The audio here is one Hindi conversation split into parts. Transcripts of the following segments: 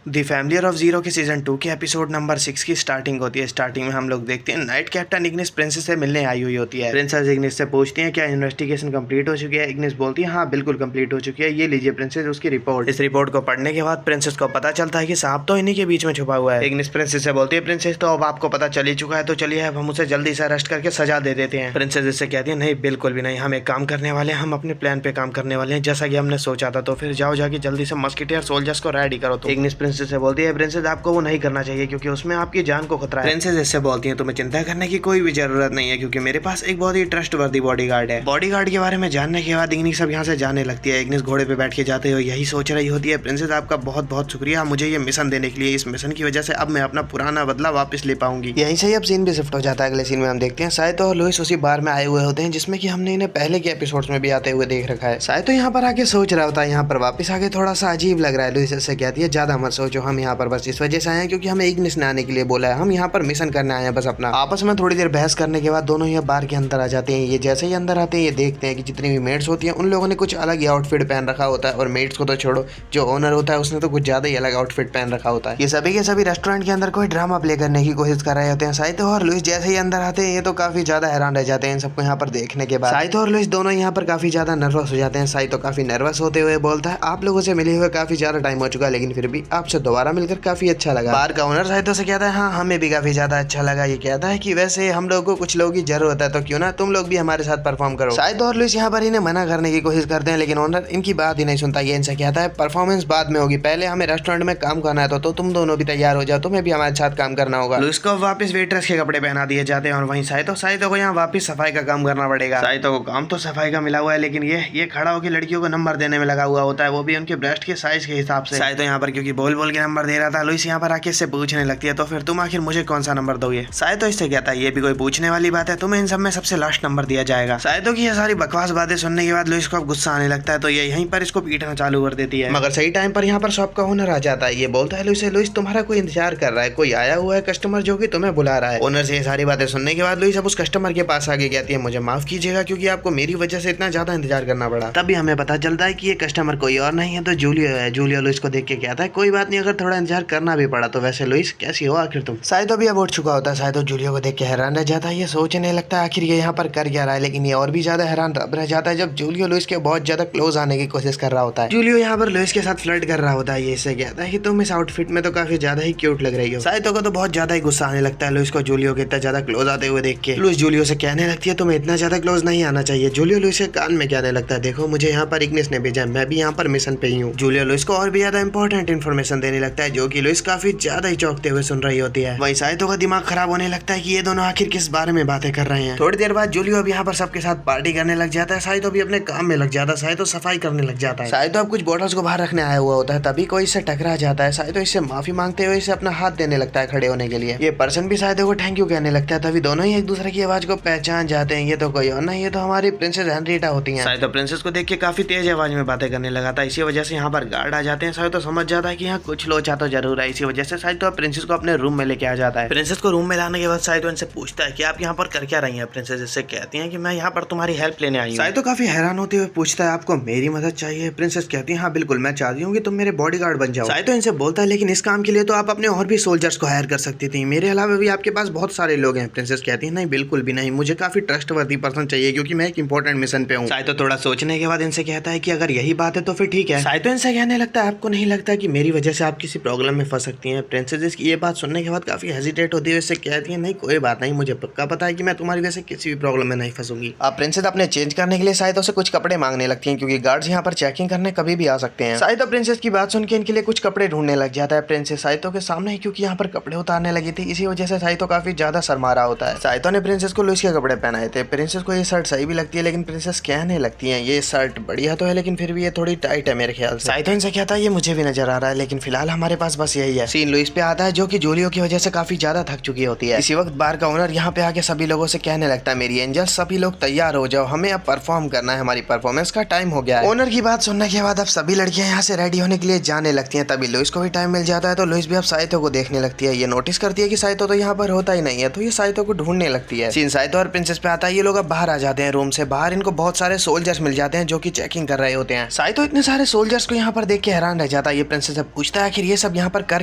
दी फैमिलियर ऑफ जीरो के सीजन 2 के एपिसोड नंबर 6 की स्टार्टिंग होती है। स्टार्टिंग में हम लोग देखते हैं नाइट कैप्टन इग्निस प्रिंसेस से मिलने आई हुई होती है। प्रिंसेस इग्निस से पूछती है क्या इन्वेस्टिगेशन कंप्लीट हो चुकी है। इग्निस बोलती है हाँ बिल्कुल कंप्लीट हो चुकी है, ये लीजिए प्रिंसेस उसकी रिपोर्ट। इस रिपोर्ट को पढ़ने के बाद प्रिंसेस को पता चलता है कि सांप तो इन्हीं के बीच में छुपा हुआ है। इग्निस प्रिंसेस से बोलती है प्रिंसेस तो अब आपको पता चल ही चुका है, तो चलिए अब हम उसे जल्दी से अरेस्ट करके सजा दे देते हैं। प्रिंसेस इससे कहती है नहीं बिल्कुल भी नहीं, हम एक काम करने वाले हैं, हम अपने प्लान पे काम करने वाले हैं जैसा कि हमने सोचा था। तो फिर जाओ जाके जल्दी से मस्किटियर सोल्जर्स को रेडी करो। तो इग्निस प्रिंसेस से बोलती है प्रिंसेस आपको वो नहीं करना चाहिए क्योंकि उसमें आपकी जान को खतरा है। प्रिंसेस इससे बोलती है तुम्हें चिंता करने की कोई भी जरूरत नहीं है क्योंकि मेरे पास एक बहुत ही ट्रस्टवर्दी बॉडीगार्ड है। बॉडीगार्ड के बारे में जानने के बाद इग्निस सब यहाँ से जाने लगती है। इग्निस घोड़े पे बैठ के जाते हुए यही सोच रही होती है प्रिंसेस आपका बहुत बहुत शुक्रिया मुझे ये मिशन देने के लिए। इस मिशन की वजह से अब मैं अपना पुराना बदला वापस ले पाऊंगी। यहीं से अब सीन भी शिफ्ट हो जाता है। अगले सीन में हम देखते हैं साइतो और लुइस उसी बार में आए हुए होते हैं जिसमें कि हमने इन्हें पहले के एपिसोड्स में भी आते हुए देख रखा है। साइतो यहाँ पर आके सोच रहा होता है यहाँ पर वापस आके थोड़ा सा अजीब लग रहा है। लुइस से कहती है ज्यादा मत सोचो, हम यहाँ पर बस इस वजह से आए हैं क्योंकि हमें इग्निस ने आने के लिए बोला है, हम यहाँ पर मिशन करने आए हैं बस अपना। आपस में थोड़ी देर बहस करने के बाद दोनों ही बार के अंदर आ जाते हैं। ये जैसे ही अंदर आते हैं ये देखते हैं कि जितनी भी मेड्स होती हैं उन लोगों ने कुछ अलग ही आउटफिट पहन रखा होता है और मेड्स को तो छोड़ो जो ओनर होता है उसने तो कुछ ज्यादा ही अलग आउटफिट पहन रखा होता है। ये सभी के सभी रेस्टोरेंट के अंदर कोई ड्रामा प्ले करने की कोशिश कर रहे होते हैं। साइतो और लुइस जैसे ही अंदर आते हैं ये तो काफी ज्यादा हैरान रह जाते हैं इन सबको यहाँ पर देखने के बाद। साइतो और लुइस दोनों यहाँ पर काफी ज्यादा नर्वस हो जाते हैं। साइतो काफी नर्वस होते हुए बोलता है आप लोगों से मिले हुए काफी ज्यादा टाइम हो चुका है लेकिन फिर भी आपसे दोबारा मिलकर काफी अच्छा लगा। बार का ओनर साइतो से कहता है हाँ हमें भी काफी ज्यादा अच्छा लगा। ये कहता है कि वैसे हम लोगों को कुछ लोगों की जरूरत है तो क्यों ना तुम लोग भी हमारे साथ परफॉर्म करो। साइतो और लुइस यहाँ पर इन्हें मना करने की कोशिश करते हैं लेकिन ओनर इनकी बात ही नहीं सुनता। ये इनसे कहता है परफॉर्मेंस बाद में होगी, पहले हमें रेस्टोरेंट में काम करना है तो तुम दोनों भी तैयार हो जाओ, तुम्हें भी हमारे साथ काम करना होगा। लुइस को वापस वेट्रेस के कपड़े पहना दिए जाते हैं और वहीं साइतो को यहाँ वापस सफाई का काम करना पड़ेगा। साइतो को काम तो सफाई का मिला हुआ है लेकिन ये खड़ा होकर लड़कियों को नंबर देने में लगा हुआ होता है, वो भी उनके ब्रेस्ट के साइज के हिसाब से। साइतो यहाँ पर क्योंकि बोल के नंबर दे रहा था, लुइस यहाँ पर आके इससे पूछने लगती है तो फिर तुम आखिर मुझे कौन सा नंबर दोगे। साइतो इससे कहता है ये भी कोई पूछने वाली बात है, तुम्हें इन सब में सबसे लास्ट नंबर दिया जाएगा। साइतो की ये सारी बकवास बातें सुनने के बाद लुइस को अब गुस्सा आने लगता है तो ये यहीं पर इसको पीटना चालू कर देती है। मगर सही टाइम पर यहाँ पर शॉप का ओनर आ जाता है। ये बोलता है लुइस तुम्हारा कोई इंतजार कर रहा है, कोई आया हुआ है कस्टमर जो कि तुम्हें बुला रहा है। ओनर से ये सारी बातें सुनने के बाद लुइस अब उस कस्टमर के पास आगे कहती है मुझे माफ कीजिएगा क्योंकि आपको मेरी वजह से इतना ज्यादा इंतजार करना पड़ा। तभी हमें पता चलता है कि ये कस्टमर कोई और नहीं है तो जूलियो है। जूलियो लुइस को देख के कहता है कोई बात नहीं अगर थोड़ा इंतजार करना भी पड़ा तो वैसे लुइस कैसी हो आखिर तुम। साइतो भी अब उठ चुका होता है। साइतो जूलियो को देख के हैरान रह जाता है, ये सोचने लगता है आखिर ये यहाँ पर कर क्या रहा है, लेकिन ये और भी ज्यादा हैरान तब रह जाता है जब जूलियो लुइस के बहुत ज्यादा क्लोज आने की कोशिश कर रहा होता है। जूलियो यहाँ पर लुइस के साथ फ्लर्ट कर रहा होता है। ये इससे कहता है कि तुम इस आउटफिट में तो काफी ज्यादा ही क्यूट लग रही हो। साइतो को तो बहुत ज्यादा ही गुस्सा आने लगता है लुइस को जूलियो के इतना ज्यादा क्लोज आते हुए देख के। लुइस जूलियो से कहने लगती है तुम्हें इतना ज्यादा क्लोज नहीं आना चाहिए। जूलियो लुइस के कान में कहने लगता है देखो मुझे यहाँ पर इग्निस ने भेजा, मैं भी यहाँ पर मिशन पे ही हूँ। जूलियो लुइस को और भी ज्यादा इंपॉर्टेंट इन्फॉर्मेशन देने लगता है जो कि लुइस काफी ज्यादा ही चौंकते हुए सुन रही होती है। वहीं साइतो का दिमाग खराब होने लगता है कि ये दोनों आखिर किस बारे में बातें कर रहे हैं। थोड़ी देर बाद जूलियो अब यहाँ पर सबके साथ पार्टी करने लग जाता है। साइतो भी अपने काम में लग जाता है। साइतो सफाई करने लग जाता है। साइतो अब कुछ बॉटल्स को बाहर रखने आया हुआ होता है तभी कोई इससे टकरा जाता है। साइतो इससे माफी मांगते हुए इसे अपना हाथ देने लगता है खड़े होने के लिए। ये पर्सन भी साइतो को थैंक यू कहने लगता है तभी दोनों ही एक दूसरे की आवाज को पहचान जाते हैं। ये तो कोई और नहीं, ये तो हमारी प्रिंसेस हेनरीटा होती है। साइतो प्रिंसेस को देख के काफी तेज आवाज में बातें करने लगा था, इसी वजह से यहाँ पर गार्ड आ जाते हैं। साइतो समझ जाता है कि यहाँ कुछ लोचा तो जरूर है, इसी वजह से साइतो प्रिंसेस को अपने रूम में लेके आ जाता है। प्रिंसेस को रूम में लाने के बाद साइतो इनसे पूछता है कि आप यहाँ पर कर क्या रही हैं। प्रिंसेस इससे कहती हैं कि मैं यहाँ पर तुम्हारी हेल्प लेने आई हूँ। साइतो काफी हैरान होते हुए पूछता है आपको मेरी मदद चाहिए। प्रिंसेस कहती है हाँ बिल्कुल, मैं चाहती हूँ कि तुम मेरे बॉडीगार्ड बन जाओ। साइतो इनसे बोलता है लेकिन इस काम के लिए तो आप अपने और भी सोल्जर्स को हायर कर सकती थी, मेरे अलावा भी आपके पास बहुत सारे लोग हैं। प्रिंसेस कहती है नहीं बिल्कुल भी नहीं, मुझे काफी ट्रस्टवर्दी पर्सन चाहिए क्योंकि मैं एक इंपॉर्टेंट मिशन पे हूँ। साइतो थोड़ा सोचने के बाद इनसे कहता है कि अगर यही बात है तो फिर ठीक है। साइतो इनसे कहने लगता है आपको नहीं लगता कि मेरी वजह से आप किसी प्रॉब्लम में फंस सकती हैं। प्रिंसेस इसकी ये बात सुनने के बाद काफी हेजिटेट होती है, इससे कहती है नहीं कोई बात नहीं, मुझे पक्का पता है कि मैं तुम्हारी वजह से किसी भी प्रॉब्लम में नहीं फंसूंगी। अब प्रिंसेस अपने चेंज करने के लिए साइतो से कुछ कपड़े मांगने लगती हैं क्योंकि गार्ड्स यहाँ पर चेकिंग करने कभी भी आ सकते हैं। साइतो प्रिंसेस की बात सुन के इनके लिए कुछ कपड़े ढूंढने लग जाता है। प्रिंसेस साइतो के सामने ही क्योंकि यहाँ पर कपड़े उतारने लगी थी, इसी वजह से साइतो काफी ज्यादा शर्मा रहा होता है। साइतो ने प्रिंसेस को लुइस के कपड़े पहनाए थे। प्रिंसेस को ये शर्ट सही भी लगती है लेकिन प्रिंसेस कहने लगती है ये शर्ट बढ़िया तो है लेकिन फिर भी ये थोड़ी टाइट है मेरे ख्याल से। साइतो इनसे कहता है ये मुझे भी नजर आ रहा है लेकिन फिलहाल हमारे पास बस यही है। सीन लुइस पे आता है जो कि जूलियो की वजह से काफी ज्यादा थक चुकी होती है। इसी वक्त बार का ओनर यहाँ पे आके सभी लोगों से कहने लगता है मेरी एंजल सभी लोग तैयार हो जाओ, हमें अब परफॉर्म करना है, हमारी परफॉर्मेंस का टाइम हो गया है। ओनर की बात सुनने के बाद अब सभी लड़कियां यहाँ से रेडी होने के लिए जाने लगती हैं। तभी लुइस को भी टाइम मिल जाता है तो लुइस भी अब साइतो को देखने लगती है। ये नोटिस करती है कि साइतो तो यहाँ पर होता ही नहीं है तो ये साइतो को ढूंढने लगती है। सीन साइतो और प्रिंसेस पे आता है। ये लोग अब बाहर आ जाते हैं रूम से। बाहर इनको बहुत सारे सोल्जर्स मिल जाते हैं जो कि चेकिंग कर रहे होते हैं। साइतो इतने सारे सोल्जर्स को यहाँ पर देख के हैरान रह जाता है। ये प्रिंसेस अब पूछती पूछता है आखिर ये सब यहाँ पर कर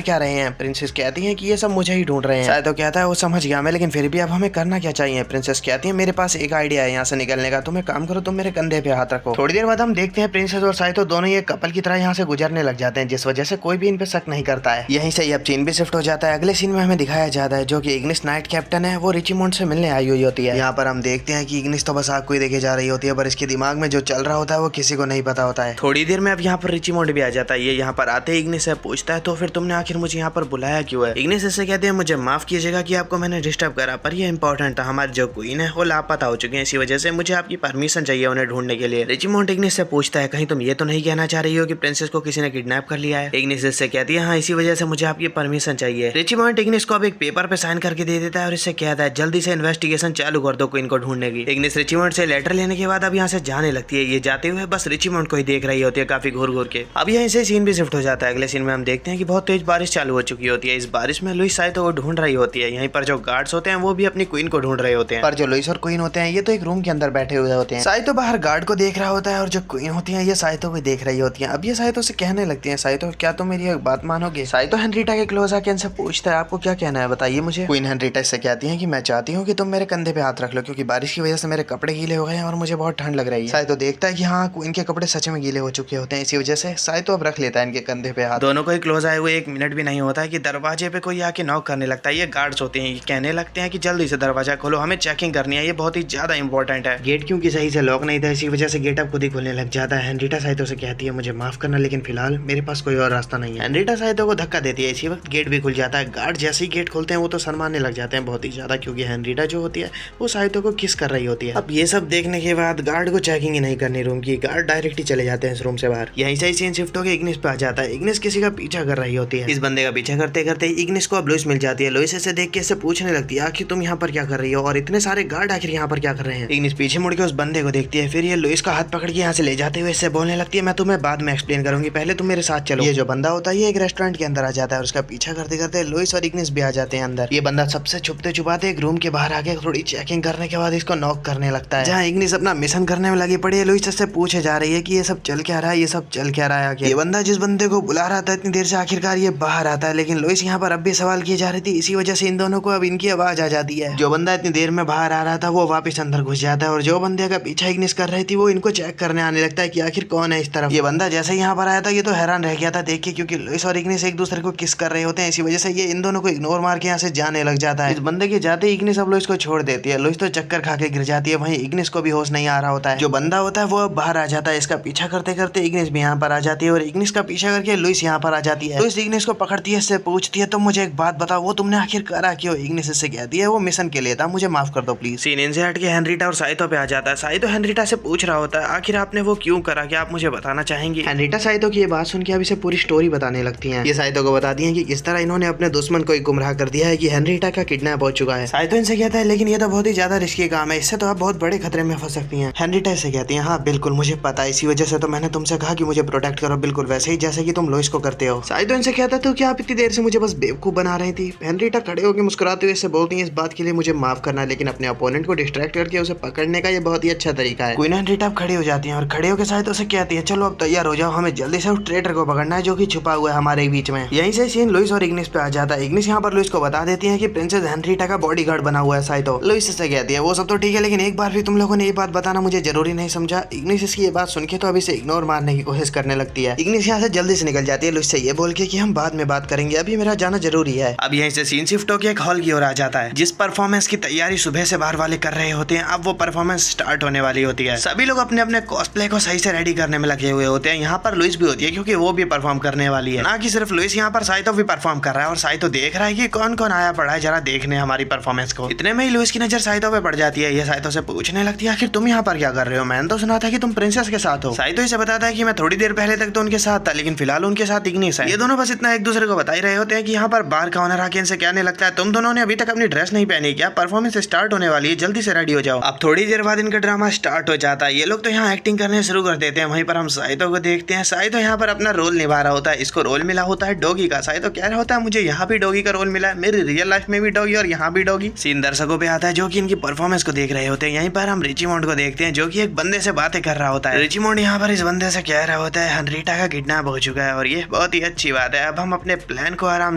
क्या रहे हैं। प्रिंसेस कहती है कि ये सब मुझे ही ढूंढ रहे हैं। साइतो कहता है वो समझ गया मैं, लेकिन फिर भी अब हमें करना क्या चाहिए। प्रिंसेस कहती है मेरे पास एक आइडिया है यहाँ से निकलने का, तुम एक काम करो, तुम मेरे कंधे पे हाथ रखो। थोड़ी देर बाद हम देखते हैं प्रिंसेस और साइतो दोनों ये कपल की तरह यहाँ से गुजरने लग जाते हैं, जिस वजह से कोई भी इन पे शक नहीं करता है। यहीं से अब सीन भी शिफ्ट हो जाता है। अगले सीन में हमें दिखाया जाता है जो कि इग्निस नाइट कैप्टन है, वो रिचीमोंड से मिलने आई हुई होती है। यहाँ पर हम देखते हैं कि इग्निस तो बस आग को ही देखे जा रही होती है, पर इसके दिमाग में जो चल रहा होता है वो किसी को नहीं पता होता है। थोड़ी देर में अब यहाँ पर रिचीमोंड भी आ जाता है। ये यहाँ पर आते ही इग्निस से पूछता है तो फिर तुमने आखिर मुझे यहाँ पर बुलाया क्यों है। इग्निस इससे कहते हैं मुझे माफ कीजिएगा कि आपको मैंने डिस्टर्ब करा, पर ये इंपॉर्टेंट था। हमारी जो क्वीन है वो लापता हो चुके हैं, इसी वजह से मुझे आपकी परमिशन चाहिए उन्हें ढूंढने के लिए। रिचीमोंड इग्निस से पूछता है कहीं तुम ये तो नहीं कहना चाह रही हो कि प्रिंसेस को किसी ने किडनैप कर लिया है। इग्निस इससे कहती है हाँ, इसी वजह से मुझे आपकी परमिशन चाहिए। रिचीमोंड इग्निस को अब एक पेपर पे साइन करके दे देता है और इससे कहता है जल्दी से इन्वेस्टिगेशन चालू कर दो क्वीन को ढूंढने की। इग्निस रिचीमोंड से लेटर लेने के बाद अब यहाँ से जाने लगती है। ये जाते हुए बस रिचीमोंड को ही देख रही होती है काफी घूर घूर के। अब यहीं से सीन भी शिफ्ट हो जाता है। अगले सीन में हम देखते हैं कि बहुत तेज बारिश चालू हो चुकी होती है। इस बारिश में लुइस साइतो को ढूंढ रही होती है। यहीं पर जो गार्ड्स होते हैं वो भी अपनी क्वीन को ढूंढ रहे होते हैं, पर जो लुइस और क्वीन होते हैं ये तो एक रूम के अंदर बैठे हुए होते हैं। साइतो बाहर गार्ड को देख रहा होता है और जो क्वीन होती है ये साइतो को देख रही होती है। अब ये साइतो से कहने लगती है साइतो क्या तुम मेरी एक बात मानोगे। साइतो हेनरीटा के क्लोज आके इनसे पूछता है आपको क्या कहना है बताइए मुझे। क्वीन हेनरीटा से कहती है कि मैं चाहती हूँ कि तुम मेरे कंधे पे हाथ रख लो, क्योंकि बारिश की वजह से मेरे कपड़े गीले हो गए हैं और मुझे बहुत ठंड लग रही है। साइतो देखता है कि हाँ क्वीन के कपड़े सच में गीले हो चुके होते हैं, इसी वजह से साइतो अब रख लेता है इनके कंधे पे हाथ। दोनों को ही क्लोज आए हुए 1 मिनट भी नहीं होता है कि दरवाजे पे कोई आके नॉक करने लगता है। ये गार्ड्स होते हैं, ये कहने लगते हैं कि जल्दी से दरवाजा खोलो, हमें चेकिंग करनी है, ये बहुत ही ज्यादा इंपॉर्टेंट है। गेट क्योंकि सही से लॉक नहीं था, इसी वजह से गेट अब खुद ही खुलने लग जाता है। हेनरीटा साइतो से कहती है मुझे माफ करना, लेकिन फिलहाल मेरे पास कोई और रास्ता नहीं है। हेनरीटा साइतो को धक्का देती है, इसी वक्त गेट भी खुल जाता है। गार्ड जैसे ही गेट खोलते हैं वो तो शर्माने लग जाते हैं बहुत ही ज्यादा, क्योंकि हेनरीटा जो होती है वो साइतो को किस कर रही होती है। अब ये सब देखने के बाद गार्ड को चेकिंग ही नहीं करनी रूम की, गार्ड डायरेक्ट ही चले जाते हैं इस रूम से बाहर। यहीं से सीन शिफ्ट होकर इग्निस पे आ जाता है। इग्निस किसी का पीछा कर रही होती है। इस बंदे का पीछा करते करते इग्निस को अब लुइस मिल जाती है। लुइस इसे देख के इससे पूछने लगती है आखिर तुम यहाँ पर क्या कर रही हो और इतने सारे गार्ड आखिर यहाँ पर क्या कर रहे हैं। इग्निस पीछे मुड़ के उस बंदे को देखती है, फिर ये लुइस का हाथ पकड़ के यहाँ से ले जाते हुए इससे बोलने लगती है मैं तुम्हें बाद में एक्सप्लेन करूंगी, पहले तुम मेरे साथ चलो। ये जो बंदा होता है ये एक रेस्टोरेंट के अंदर आ जाता है और उसका पीछा करते करते लुइस और इग्निस भी आ जाते हैं अंदर। ये बंदा सबसे छुपते छुपाते एक रूम के बाहर आके थोड़ी चेकिंग करने के बाद इसको नॉक करने लगता है, जहाँ इग्निस अपना मिशन करने में लगी पड़ी है। लुइस से पूछे जा रही है कि ये सब चल क्या रहा है, ये सब चल क्या रहा है। ये बंदा जिस बंदे को बुला रहा था इतनी देर से आखिरकार ये बाहर आता है, लेकिन लुइस यहाँ पर अब भी सवाल किए जा रही थी, इसी वजह से इन दोनों को अब इनकी आवाज आ जाती है। जो बंदा इतनी देर में बाहर आ रहा था वो वापस अंदर घुस जाता है और जो बंदे का पीछा इग्निस कर रही थी वो इनको चेक करने आने लगता है कि आखिर कौन है इस तरफ। ये बंदा जैसे यहाँ पर आया था ये तो हैरान रह गया था देख के, क्योंकि लुइस और इग्निस एक दूसरे को किस कर रहे होते हैं, इसी वजह से ये इन दोनों को इग्नोर मार के यहाँ से जाने लग जाता है। इस बंदे के जाते ही इग्निस अब लुइस को छोड़ देती है। लुइस तो चक्कर खा के गिर जाती है, वहीं इग्निस को भी होश नहीं आ रहा होता है। जो बंदा होता है वो अब बाहर आ जाता है, इसका पीछा करते करते इग्निस भी यहाँ पर आ जाती है और इग्निस का पीछा करके लुइस यहाँ पर आ जाती है। लुइस इग्निस को पकड़ती है, इससे पूछती है तुम मुझे एक बात बताओ वो तुमने आखिर करा क्यों। इग्निस इससे कहती है वो मिशन के लिए था, मुझे माफ कर दो प्लीज। सीन इनसे हट के हेनरीटा और साइतो पे आ जाता है। साइतो हेनरीटा से पूछ रहा होता है आखिर आपने वो क्यों करा, क्या आप मुझे बताना चाहेंगे। हेनरीटा साइतो की ये बात सुन के अब इसे पूरी स्टोरी बताने लगती है। ये साइतो को बताती है कि किस तरह इन्होंने अपने दुश्मन को गुमराह कर दिया है कि हेनरीटा का किडनैप हो चुका है। साइतो इनसे कहता है लेकिन ये तो बहुत ही ज्यादा रिस्की काम है, इससे तो आप बहुत बड़े खतरे में फंस सकती हैं। हेनरीटा से कहती है हाँ बिल्कुल मुझे पता है, इसी वजह से तो मैंने तुमसे कहा कि मुझे प्रोटेक्ट करो, बिल्कुल वैसे ही जैसे कि तुम लुइस को करते हो। साइतो इनसे कहता है तो क्या आप इतनी देर से मुझे बस बेवकूफ बना रही थी। हेनरीटा खड़े होकर मुस्कुराते हुए इससे बोलती है इस बात के लिए मुझे माफ करना, लेकिन अपने अपोनेंट को डिस्ट्रैक्ट करके उसे पकड़ने का ये बहुत ही अच्छा तरीका है। क्वीन हेनरीटा अब खड़ी हो जाती है और खड़े होकर साइतो से कहती है चलो अब तैयार हो जाओ, हमें जल्दी से उस ट्रेटर को पकड़ना है जो कि छुपा हुआ है हमारे बीच में। यहीं से सीन लुइस और इग्निस पे आ जाता है। इग्निस यहाँ पर लुइस को बता देती है कि प्रिंसेस हेनरीटा का बॉडीगार्ड बना हुआ है साइतो। लुइस से कहती है वो सब तो ठीक है, लेकिन एक बार भी तुम लोगों ने ये बात बताना मुझे जरूरी नहीं समझा। इग्निस इसकी ये बात सुन के तो अभी से इग्नोर मारने की कोशिश करने लगती है। इग्निस यहाँ से जल्दी से निकल जाती है लुइस से ये बोल के कि हम बाद में बात करेंगे, अभी मेरा जाना जरूरी है। अब यहीं से सीन शिफ्ट होकर एक हॉल की ओर आ जाता है, जिस परफॉर्मेंस की तैयारी सुबह से बाहर वाले कर रहे होते हैं। अब वो परफॉर्मेंस स्टार्ट होने वाली होती है। सभी लोग अपने अपने कॉस्प्ले को सही से रेडी करने में लगे हुए होते हैं। यहाँ पर लुइस भी होती है क्योंकि वो भी परफॉर्म करने वाली है। ना कि सिर्फ लुइस, यहाँ पर साइतो भी परफॉर्म कर रहा है और साइतो देख रहा है कि कौन कौन आया पड़ा है, जरा देखने हमारी परफॉर्मेंस को। इतने में ही लुइस की नजर साइतो पे पड़ जाती है। ये साइतो से पूछने लगती है आखिर तुम यहाँ पर क्या कर रहे हो, मैंने तो सुना था कि तुम प्रिंसेस के साथ हो। साइतो इसे बताता है कि मैं थोड़ी देर पहले तक तो उनके साथ था, लेकिन फिलहाल उनके साथ इग्निस है। ये दोनों बस इतना एक दूसरे को बता ही रहे होते हैं कि यहाँ पर बार का ऑनर आके इनसे कहने लगता है तुम दोनों ने अभी तक अपनी ड्रेस नहीं पहनी क्या, परफॉर्मेंस स्टार्ट होने वाली है, जल्दी से रेडी हो जाओ। अब थोड़ी देर बाद इनका ड्रामा स्टार्ट हो जाता है। ये लोग तो यहाँ एक्टिंग करने शुरू कर देते हैं। वहीं पर हम साइतो को देखते हैं। साइतो यहाँ पर अपना रोल निभा रहा होता है। इसको रोल मिला होता है डॉगी का। साइतो कह रहा होता है मुझे यहाँ भी डॉगी का रोल मिला है, मेरी रियल लाइफ में भी डॉगी और यहाँ भी डॉगी। सीन दर्शकों पे आता है जो कि इनकी परफॉर्मेंस को देख रहे होते हैं। यहीं पर हम रिचीमोंड को देखते हैं जो कि एक बंदे से बातें कर रहा होता है। रिचीमोंड यहाँ पर इस बंदे से कह रहा होता है हेनरीटा का किडनैप हो चुका है और ये बहुत ही अच्छी बात है, अब हम अपने प्लान को आराम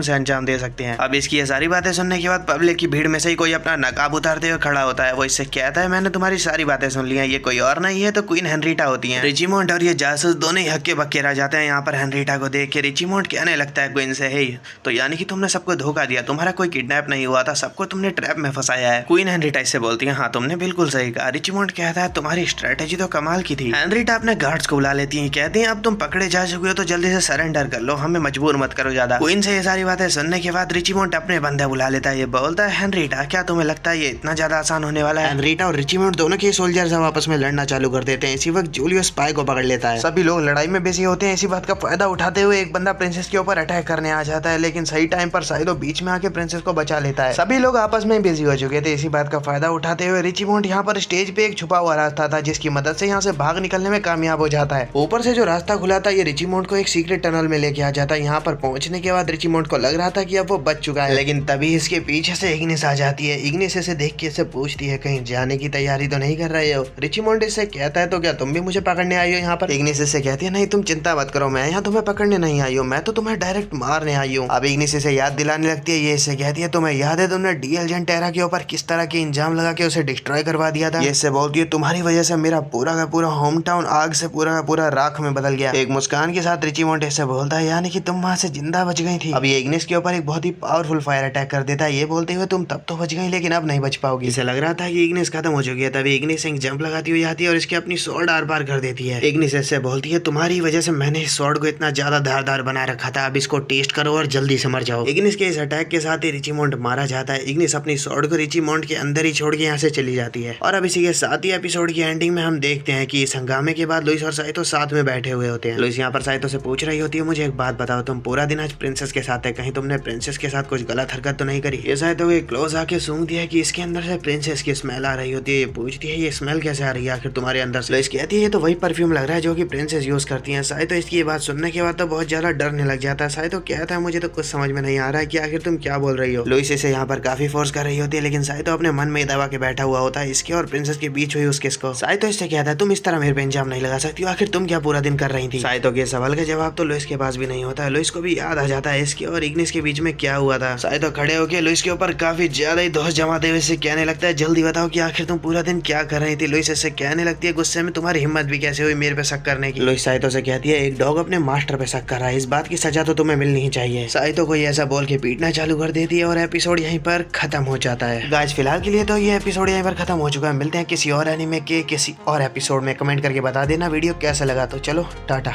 से अंजाम दे सकते हैं। अब इसकी ये सारी बातें सुनने के बाद पब्लिक की भीड़ में से ही कोई अपना नकाब उतारते हुए खड़ा होता है। वो इससे कहता है मैंने तुम्हारी सारी बातें सुन ली हैं, ये कोई और नहीं है तो क्वीन हेनरीटा होती है। रिचीमोंड और ये जासूस दोनों ही हक्के बक्के रह जाते हैं। यहाँ पर हेनरीटा को देख के रिचीमोंड कहने लगता है क्वीन से, हे तो यानी कि तुमने सबको धोखा दिया, तुम्हारा कोई किडनैप नहीं हुआ था, सबको तुमने ट्रैप में फंसाया है। क्वीन हेनरीटा इससे बोलती है हाँ तुमने बिल्कुल सही कहा। रिचीमोंड कहता है तुम्हारी स्ट्रेटेजी तो कमाल की थी। हेनरीटा अपने गार्ड्स को बुला लेती है, कहती है अब तुम पकड़े जा चुके हो तो जल्दी से सरेंडर कर लो, हमें मजबूर मत करो ज्यादा। क्वीन से ये सारी बातें सुनने के बाद रिचीमोंड अपने बंदे बुला लेता है। ये बोलता है हेनरीटा क्या तुम्हें लगता है ये इतना ज्यादा आसान होने वाला है? हेनरीटा और रिचीमोंड दोनों के सोल्जर्स आपस में लड़ना चालू कर देते हैं। इसी वक्त जूलियो स्पाई को पकड़ लेता है। सभी लोग लड़ाई में बिजी होते हैं। इसी बात का फायदा उठाते हुए एक बंदा प्रिंसेस के ऊपर अटैक करने आ जाता है, लेकिन सही टाइम पर साइलो बीच में आके प्रिंसेस को बचा लेता है। सभी लोग आपस में बिजी हो चुके थे। इसी बात का फायदा उठाते हुए रिचीमोंड यहाँ पर स्टेज पे एक छुपा हुआ रास्ता था जिसकी मदद से यहाँ से भाग निकलने में कामयाब हो जाता है। ऊपर से जो रास्ता खुला था ये रिचीमोंड को एक सीक्रेट टनल में लेके आ जाता है। यहाँ पर पहुंचने के बाद रिचीमोंड को लग रहा था कि अब वो बच चुका है, लेकिन तभी इसके पीछे से इग्निस आ जाती है। इग्निस इसे देख के इसे पूछती है कहीं जाने की तैयारी तो नहीं कर रहे हो? रिचीमोंड इससे कहता है तो क्या तुम भी मुझे पकड़ने आई हो यहाँ पर? इग्निस इससे कहती है नहीं तुम चिंता मत करो, मैं यहाँ तुम्हें पकड़ने नहीं आई हूँ, मैं तो तुम्हें डायरेक्ट मारने आई हूँ। अब इग्निस इसे याद दिलाने लगती है। ये इससे कहती है तुम्हें याद है तुमने डी एजेंट टेरा के ऊपर किस तरह के इंजाम लगा के उसे डिस्ट्रॉय करवा दिया था? ये इससे बोलती है तुम्हारी वजह से मेरा पूरा का पूरा होम टाउन आग से पूरा का पूरा राख में बदल गया। एक मुस्कान के साथ रिचीमोंड इससे बोलता है यानी कि तुम वहां से जिंदा बच गई थी। अब ये इग्निस के ऊपर एक बहुत ही पावरफुल फायर अटैक कर देता है। ये बोलते हुए तुम तब तो बच गई लेकिन अब नहीं बच पाओगी। इसे लग रहा था कि इग्निस खत्म हो चुकी है, तभी इग्निस एक जंप लगाती हुई आती है और इसकी अपनी स्वॉर्ड आर पार कर देती है। इग्निस इससे बोलती है तुम्हारी वजह से मैंने इस स्वॉर्ड को इतना ज्यादा धारदार बना रखा था, अब इसको टेस्ट करो और जल्दी से मर जाओ। इग्निस के इस अटैक के साथ ही रिचीमोंड मारा जाता है। इग्निस अपनी स्वॉर्ड को रिचीमोंड के अंदर ही छोड़ के यहाँ से चली जाती है। और अब इसी के साथ ही एपिसोड की एंडिंग में हम देखते हैं कि इस हंगामे के बाद लुइस और साइतो साथ में बैठे हुए होते हैं। लुइस यहाँ पर साइतो से पूछ रही होती है मुझे एक बात बताओ, तुम पूरा दिन आज प्रिंसेस के साथ है, कहीं तुमने प्रिंसेस के साथ कुछ गलत हरकत तो नहीं करी? ये साइतो के क्लोज आके सूंघती है कि इसके अंदर से प्रिंसेस की स्मेल आ रही होती है। ये पूछती है ये स्मेल कैसे आ रही है आखिर तुम्हारे अंदर से? लुइस कहती है ये तो वही परफ्यूम लग रहा है जो कि प्रिंसेस यूज करती है। साइतो इसकी ये बात सुनने के बाद तो बहुत ज्यादा डरने लग जाता है। साइतो कहता है मुझे तो कुछ समझ में नहीं आ रहा है कि आखिर तुम क्या बोल रही हो। लुइस इसे यहाँ पर काफी फोर्स कर रही होती है, लेकिन साइतो अपने मन में दबा के बैठा हुआ होता है। इसके और प्रिंसेस के बीच हुई उस किस को। साइतो इससे कहता है तुम इस तरह मेरे पे इंजाम नहीं लगा सकती हो, आखिर तुम क्या पूरा दिन कर रही थी? साइतो के सवाल का जवाब तो लुइस के पास भी नहीं होता है। लुइस को भी याद आ जाता है इसके और इग्निस के बीच में क्या हुआ था। साइतो खड़े होकर लुइस के ऊपर काफी ज्यादा ही दोष जमाते हुए से कहने लगता है जल्दी बताओ कि आखिर तुम पूरा दिन क्या कर रही थी? लुइस इससे कहने लगती है गुस्से में तुम्हारी हिम्मत भी कैसे हुई मेरे पे शक करने की? लुइस साइतो से कहती है एक डॉग अपने मास्टर पे शक कर रहा है, इस बात की सजा तो तुम्हें मिलनी ही चाहिए। साइतो को ये ऐसा बोल के पीटना चालू कर देती है और एपिसोड यहीं पर खत्म हो जाता है। गाइस फिलहाल के लिए तो ये एपिसोड यहीं पर खत्म हो चुका है। मिलते हैं किसी और एनीमे के किसी और एपिसोड में। कमेंट करके बता देना वीडियो कैसा लगा। तो चलो टाटा।